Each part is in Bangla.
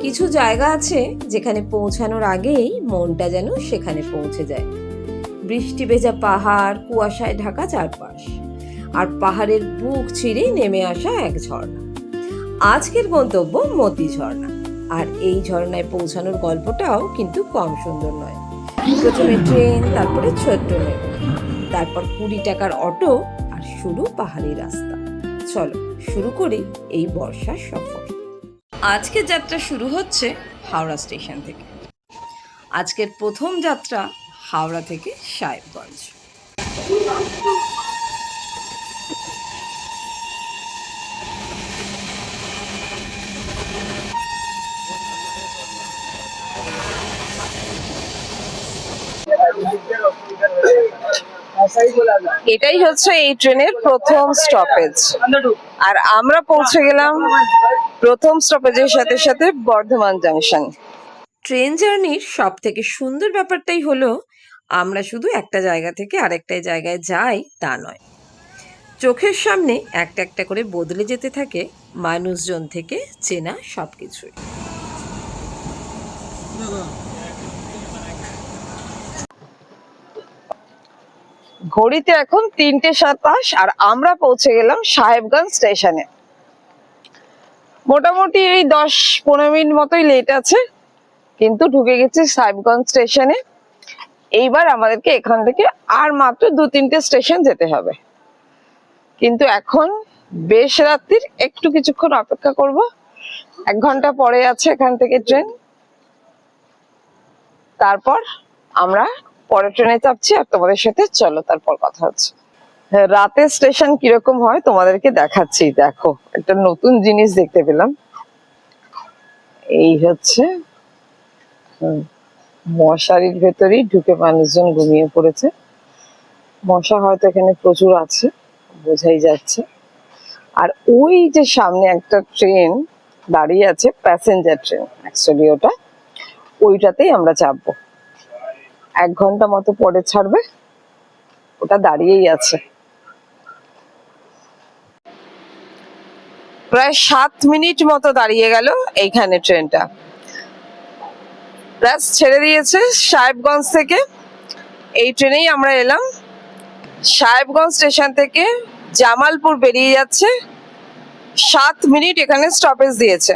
কিছু জায়গা আছে যেখানে পৌঁছানোর আগেই মনটা যেন সেখানে পৌঁছে যায়। বৃষ্টি ভেজা পাহাড়, কুয়াশায় ঢাকা চারপাশ, আর পাহাড়ের বুক ছিঁড়ে নেমে আসা এক ঝর্ণা। আজকের গন্তব্য মতি ঝর্ণা, আর এই ঝর্ণায় পৌঁছানোর গল্পটাও কিন্তু কম সুন্দর নয়। প্রথমে ট্রেন, তারপরে ছোট্ট মেট্রো, তারপর 20 টাকার অটো, আর শুরু পাহাড়ি রাস্তা। চলো শুরু করি এই বর্ষার সফর। আজকের যাত্রা শুরু হচ্ছে হাওড়া স্টেশন থেকে। আজকের প্রথম যাত্রা হাওড়া থেকে সাহেবগঞ্জ। এটাই হচ্ছে এই ট্রেনের প্রথম স্টপেজ, আর আমরা পৌঁছে গেলাম প্রথম স্টপেজের সাথে সাথে বর্ধমান জাংশন। ট্রেন জার্নির সব থেকে সুন্দর ব্যাপারটাই হলো আমরা শুধু একটা জায়গা থেকে আরেকটা জায়গায় যাই তা নয়, চোখের সামনে একটা একটা করে বদলে যেতে থাকে মানুষজন থেকে চেনা সবকিছুই। ঘড়িতে এখন 3:27 আর আমরা পৌঁছে গেলাম সাহেবগঞ্জ স্টেশনে। মোটামুটি এই 10-15 মিনিট মতোই লেট আছে, কিন্তু ঢুকে গেছি সাহেবগঞ্জ স্টেশনে। এইবার আমাদেরকে এখান থেকে আর মাত্র 2-3টে স্টেশন যেতে হবে, কিন্তু এখন বেশ রাত্রির, একটু কিছুক্ষণ অপেক্ষা করব। 1 ঘন্টা পরে আছে এখান থেকে ট্রেন, তারপর আমরা পরে ট্রেনে চাপছি। আর তোমাদের সাথে চলো তারপর কথা হচ্ছে। রাতে স্টেশন কিরকম হয় তোমাদেরকে দেখাচ্ছি। দেখো, একটা নতুন জিনিস দেখতে পেলাম। এই হচ্ছে মশারির ভেতরেই ঢুকে মানুষজন ঘুমিয়ে পড়েছে। মশা হয়তো এখানে প্রচুর আছে, বোঝাই যাচ্ছে। আর ওই যে সামনে একটা ট্রেন দাঁড়িয়ে আছে, প্যাসেঞ্জার ট্রেন অ্যাকচুয়ালি ওইটাতেই আমরা চাপবো। 1 ঘন্টা মতো পরে ছাড়বে, ওটা দাঁড়িয়েই আছে। প্রায় 7 মিনিট মতো দাঁড়িয়ে গেল এইখানে ট্রেনটা। ব্যাস ছেড়ে দিয়েছে সাহেবগঞ্জ থেকে। এই ট্রেনেই আমরা এলাম। সাহেবগঞ্জ স্টেশন থেকে জামালপুর বেরিয়ে যাচ্ছে। 7 মিনিট এখানে স্টপেজ দিয়েছে।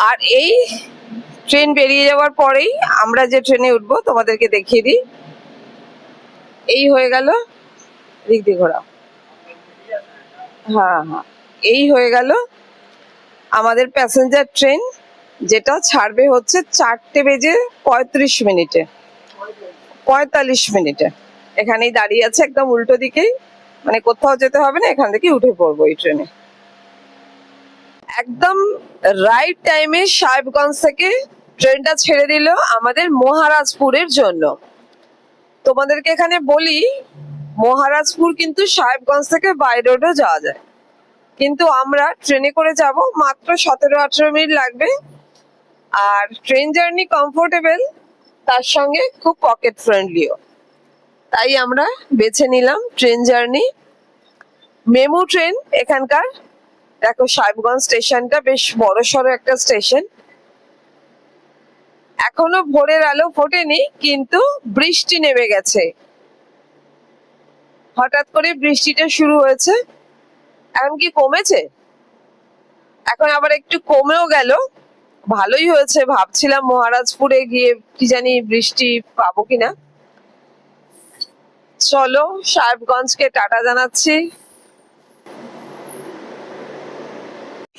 আর এই ট্রেন বেরিয়ে যাওয়ার পরেই আমরা যে ট্রেনে উঠবো তোমাদেরকে দেখিয়ে দিই। এই হয়ে গেল, দিক দিয়ে ঘোরা। হ্যাঁ, এই হয়ে গেল আমাদের প্যাসেঞ্জার ট্রেন, যেটা ছাড়বে হচ্ছে 4:35 45 মিনিটে। এখানেই দাঁড়িয়ে আছে, একদম উল্টো দিকেই, মানে কোথাও যেতে হবে না, এখান থেকে উঠে পড়বো এই ট্রেনে। একদম রাইট টাইমে সাহেবগঞ্জ থেকে ট্রেনটা ছেড়ে দিল আমাদের মহারাজপুরের জন্য। তোমাদেরকে এখানে বলি, মহারাজপুর কিন্তু সাহেবগঞ্জ থেকে বাই রোডও যাওয়া যায়, কিন্তু আমরা ট্রেনে করে যাব, মাত্র 17-18 মিনিট লাগবে। আর ট্রেন জার্নি কমফোর্টেবল, তার সঙ্গে খুব পকেট ফ্রেন্ডলিও, তাই আমরা বেছে নিলাম ট্রেন জার্নি। মেমু ট্রেন এখানকার। দেখো, সাহেবগঞ্জ স্টেশনটা বেশ বড়সড় একটা স্টেশন। এখনো ভোরের আলো ফোটেনি, কিন্তু বৃষ্টি নেমে গেছে। হঠাৎ করে বৃষ্টিটা শুরু হয়েছে, এমনকি কমেছে, এখন আবার একটু কমেও গেল। ভালোই হয়েছে, ভাবছিলাম মহারাজপুরে গিয়ে কি জানি বৃষ্টি পাবো কিনা। চলো সাহেবগঞ্জকে টাটা জানাচ্ছি।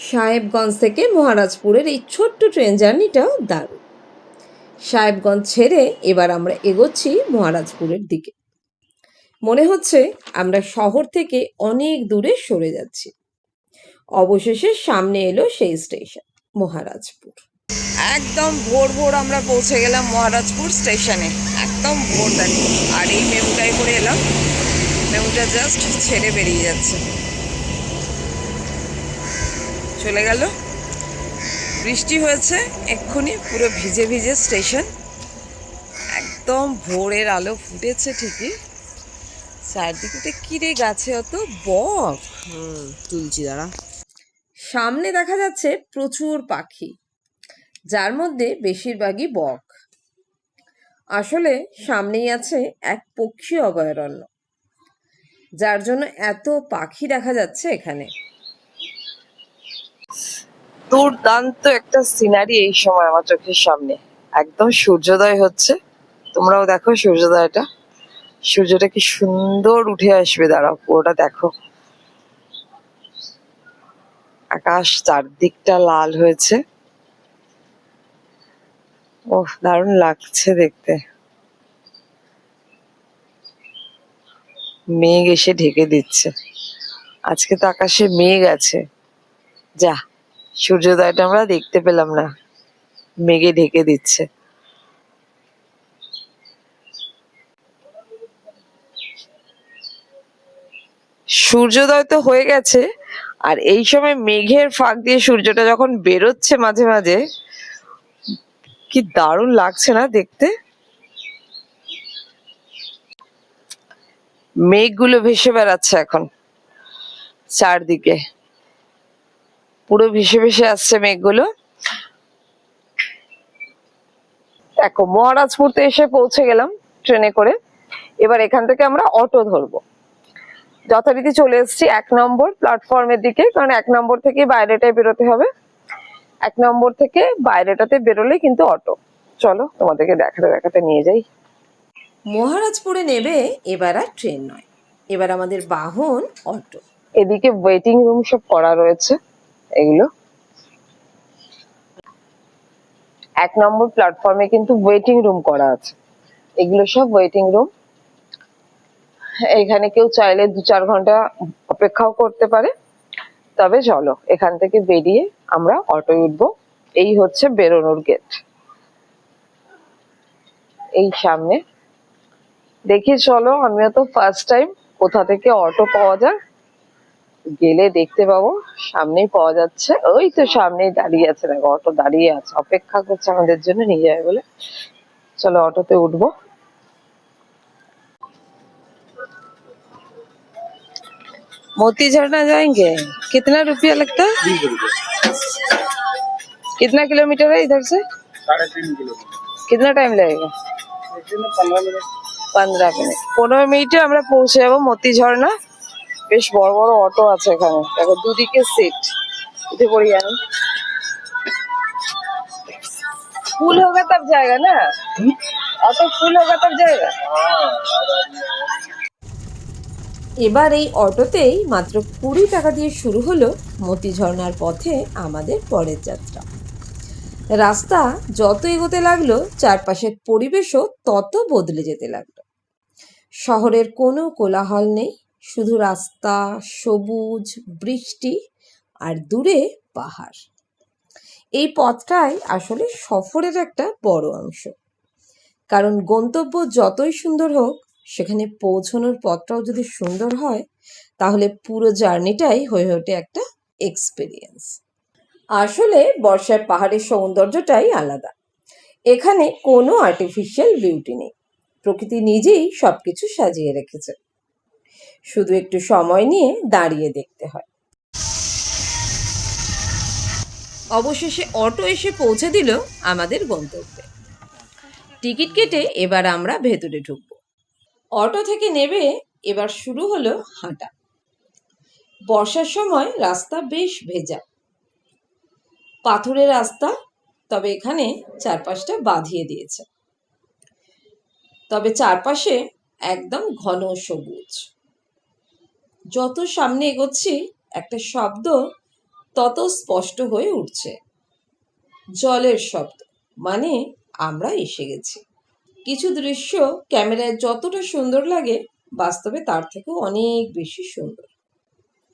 সাহেবগঞ্জ থেকে মহারাজপুরের এই ছোট্ট ট্রেন জার্নিটাও দারুণ। সাহেবগঞ্জ ছেড়ে এবার আমরা এগোচ্ছি মহারাজপুরের দিকে। মনে হচ্ছে আমরা শহর থেকে অনেক দূরে সরে যাচ্ছি। অবশেষে সামনে এলো সেই স্টেশন, মহারাজপুর। একদম ভোর ভোর আমরা পৌঁছে গেলাম মহারাজপুর স্টেশনে, একদম ভোর দাঁড়িয়ে। আর এই মেমুটাই করে এলাম, মেমুটা জাস্ট ছেড়ে বেরিয়ে যাচ্ছে। চলে গেল। বৃষ্টি হয়েছে এক্ষুনি, পুরো ভিজে ভিজে স্টেশন। একদম ভোরের আলো ফুটেছে ঠিকই। চারদিকে কিরে গাছে অত বক, তুলছি দাঁড়া। সামনে দেখা যাচ্ছে প্রচুর পাখি, যার মধ্যে বেশিরভাগই বক। আসলে সামনেই আছে এক পক্ষী অভয়ারণ্য, যার জন্য এত পাখি দেখা যাচ্ছে এখানে। দুর্দান্ত একটা সিনারি এই সময় আমার চোখের সামনে। একদম সূর্যোদয় হচ্ছে, তোমরাও দেখো সূর্যোদয়টা। সূর্যটা কি সুন্দর উঠে আসবে, দাঁড়াও পুরোটা দেখো। আকাশ চারদিকটা লাল হয়েছে, ওহ দারুণ লাগছে দেখতে। মেঘ এসে ঢেকে দিচ্ছে, আজকে তো আকাশে মেঘ আছে। যা, সূর্যোদয়টা আমরা দেখতে পেলাম না, মেঘে ঢেকে দিচ্ছে। সূর্যোদয় তো হয়ে গেছে, আর এই সময় মেঘের ফাঁক দিয়ে সূর্যটা যখন বেরোচ্ছে মাঝে মাঝে, কি দারুণ লাগছে না দেখতে। মেঘগুলো ভেসে বেড়াচ্ছে এখন চারদিকে, পুরো ভেসে ভেসে আসছে মেঘগুলো। দেখো মহারাজপুর তো এসে পৌঁছে গেলাম ট্রেনে করে। এবার এখান থেকে আমরা অটো ধরবো। যথারীতি চলে এসেছি 1 নম্বর প্ল্যাটফর্মের দিকে, কারণ 1 নম্বর থেকে বাইরেটায় বেরোতে হবে। 1 নম্বর থেকে বাইরেটাতে বেরোলে কিন্তু অটো। চলো তোমাদেরকে দেখাতে দেখাতে নিয়ে যাই। মহারাজপুরে নেবে এবার আর ট্রেন নয়, এবার আমাদের বাহন অটো। এদিকে ওয়েটিং রুম সব করা রয়েছে, এগুলো 1 নম্বর প্ল্যাটফর্মে কিন্তু ওয়েটিং রুম করা আছে। এগুলো সব ওয়েটিং রুম। এখানে কেউ চাইলে 2-4 ঘন্টা অপেক্ষাও করতে পারে। তবে চলো এখান থেকে বেরিয়ে আমরা অটোয় উঠবো। এই হচ্ছে বেরোনোর গেট, এই সামনে। দেখি চলো, আমিও তো ফার্স্ট টাইম, কোথা থেকে অটো পাওয়া যায় গেলে দেখতে পাবো। সামনেই পাওয়া যাচ্ছে, ওই তো সামনেই দাঁড়িয়ে আছে, দেখো অটো দাঁড়িয়ে আছে, অপেক্ষা করছে আমাদের জন্য নিয়ে যাবে বলে। চলো অটোতে উঠবো। मोती झरना जाएंगे, कितना रुपया लगता है? 20 रुपये। कितना किलोमीटर है इधर से? 3.5 किलोमीटर। कितना टाइम लगेगा? 15 मिनट। 15 মিনিট। 15 মিনিটে আমরা পৌঁছে যাবো মতি ঝর্ণা। বেশ বড় বড় অটো আছে এখানে, দেখো দুদিকে সিট। উঠে পড়ি আমি। ফুল होगा तब जाएगा ना, অটো ফুল होगा तब जाएगा। এবার এই অটোতেই মাত্র 20 টাকা দিয়ে শুরু হলো মতি ঝর্ণার পথে আমাদের পরের যাত্রা। রাস্তা যত এগোতে লাগলো, চারপাশের পরিবেশও তত বদলে যেতে লাগলো। শহরের কোনো কোলাহল নেই, শুধু রাস্তা, সবুজ, বৃষ্টি আর দূরে পাহাড়। এই পথটাই আসলে সফরের একটা বড় অংশ, কারণ গন্তব্য যতই সুন্দর হোক, সেখানে পৌঁছানোর পথটাও যদি সুন্দর হয়, তাহলে পুরো জার্নিটাই হয়ে ওঠে একটা এক্সপিরিয়েন্স। আসলে বর্ষার পাহাড়ের সৌন্দর্যটাই আলাদা। এখানে কোনো আর্টিফিশিয়াল বিউটি নেই, প্রকৃতি নিজেই সবকিছু সাজিয়ে রেখেছে, শুধু একটু সময় নিয়ে দাঁড়িয়ে দেখতে হয়। অবশেষে অটো এসে পৌঁছে দিল আমাদের গন্তব্যে। টিকিট কেটে এবার আমরা ভেতরে ঢুকবো। অটো থেকে নেবে এবার শুরু হলো হাঁটা। বর্ষার সময় রাস্তা বেশ ভেজা, পাথুরে রাস্তা, তবে এখানে চারপাশটা বাঁধিয়ে দিয়েছে। তবে চারপাশে একদম ঘন সবুজ। যত সামনে এগোচ্ছি, একটা শব্দ তত স্পষ্ট হয়ে উঠছে, জলের শব্দ। মানে আমরা এসে গেছি। কিছু দৃশ্য ক্যামেরায় যতটা সুন্দর লাগে, বাস্তবে তার থেকেও অনেক বেশি সুন্দর।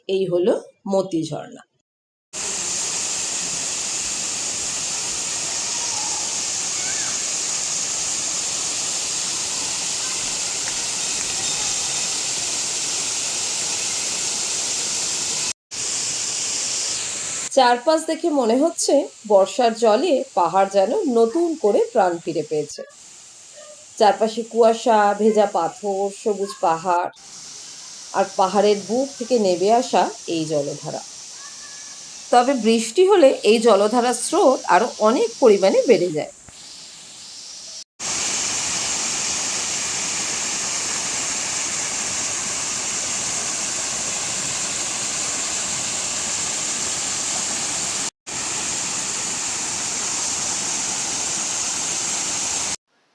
এই হলো মতি ঝর্ণা। চারপাশ দেখে মনে হচ্ছে বর্ষার জলে পাহাড় যেন নতুন করে প্রাণ ফিরে পেয়েছে। চারপাশে কুয়াশা, ভেজা পাথর, সবুজ পাহাড়, আর পাহাড়ের বুক থেকে নেমে আসা এই জলধারা। তবে বৃষ্টি হলে এই জলধারার স্রোত আরও অনেক পরিমাণে বেড়ে যায়।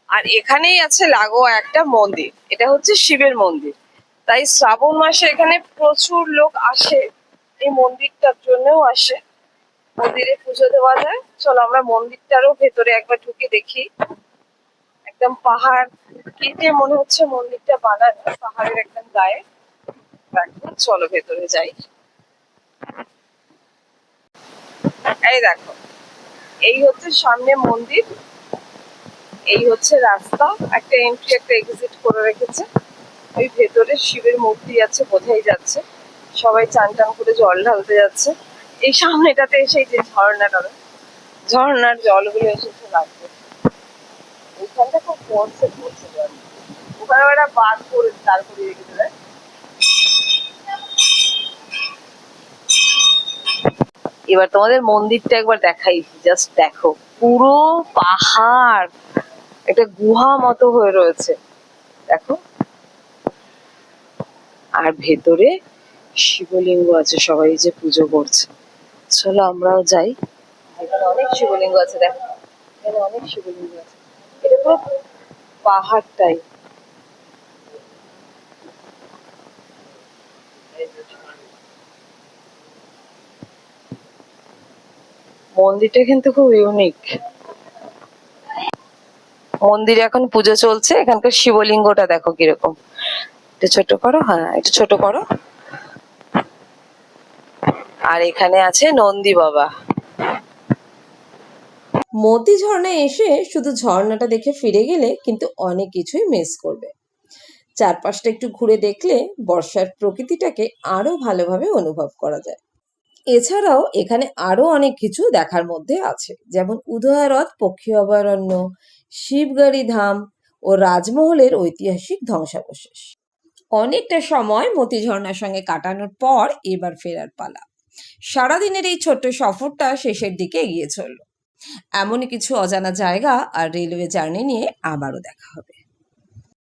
আর এখানেই আছে লাগোয়া একটা মন্দির, এটা হচ্ছে শিবের মন্দির। তাই শ্রাবণ মাসে এখানে প্রচুর লোক আসে, এই মন্দিরটার জন্যও আসে, মন্দিরে পুজো দেওয়া যায়। চলো আমরা মন্দিরটারও ভেতরে একবার ঢুকে দেখি। একদম পাহাড় কেটে মনে হচ্ছে মন্দিরটা বানানো, পাহাড়ের একদম গায়ে। দেখো চলো ভেতরে যাই। এই দেখো, এই হচ্ছে সামনে মন্দির, এই হচ্ছে রাস্তা, একটা এন্ট্রি একটা এক্সিট করে রেখেছে। ওই ভেতরে শিবের মূর্তি আছে, বোঝাই যাচ্ছে। সবাই চান টান করে জল ঢালতে যাচ্ছে। এই সামনেটাতে এসে যে ঝর্ণাটা, ঝর্ণার জলগুলো এসেছে লাগবে। ওইখানটা খুব পড়ছে পড়ছে জল, ওখানে একটা বাঁধ করে দাঁড় করিয়ে রেখেছে দেখ। এবার তোমাদের মন্দিরটা একবার দেখাই, জাস্ট দেখো, পুরো পাহাড়, একটা গুহা মতো হয়ে রয়েছে দেখো। আর ভেতরে শিবলিঙ্গ আছে, সবাই যে পুজো করছে। চলো আমরাও যাই, এখানে অনেক শিবলিঙ্গ আছে দেখো, এখানে অনেক শিবলিঙ্গ আছে। এটা পুরো পাহাড়টাই। মন্দিরটা কিন্তু খুব ইউনিক। মন্দিরে এখন পুজো চলছে, এখানকার শিবলিঙ্গটা দেখো কিরকম। একটু ছোট করো, হ্যাঁ একটু ছোট করো। আর এখানে আছে নন্দী বাবা। মতি ঝর্ণায় এসে শুধু ঝর্ণাটা দেখে ফিরে গেলে কিন্তু অনেক কিছুই মিস করবে। চারপাশটা একটু ঘুরে দেখলে বর্ষার প্রকৃতিটাকে আরো ভালোভাবে অনুভব করা যায়। এছাড়াও এখানে আরো অনেক কিছু দেখার মধ্যে আছে, যেমন উদয়ারথ পক্ষী অভয়ারণ্য, শিবগাড়ি ধাম ও রাজমহলের ঐতিহাসিক ধ্বংসাবশেষ। অনেকটা সময় মতি ঝর্ণার সঙ্গে কাটানোর পর এবার ফেরার পালা। সারাদিনের এই ছোট্ট সফরটা শেষের দিকে এগিয়ে চলল। এমনই কিছু অজানা জায়গা আর রেলওয়ে জার্নি নিয়ে আবারও দেখা হবে।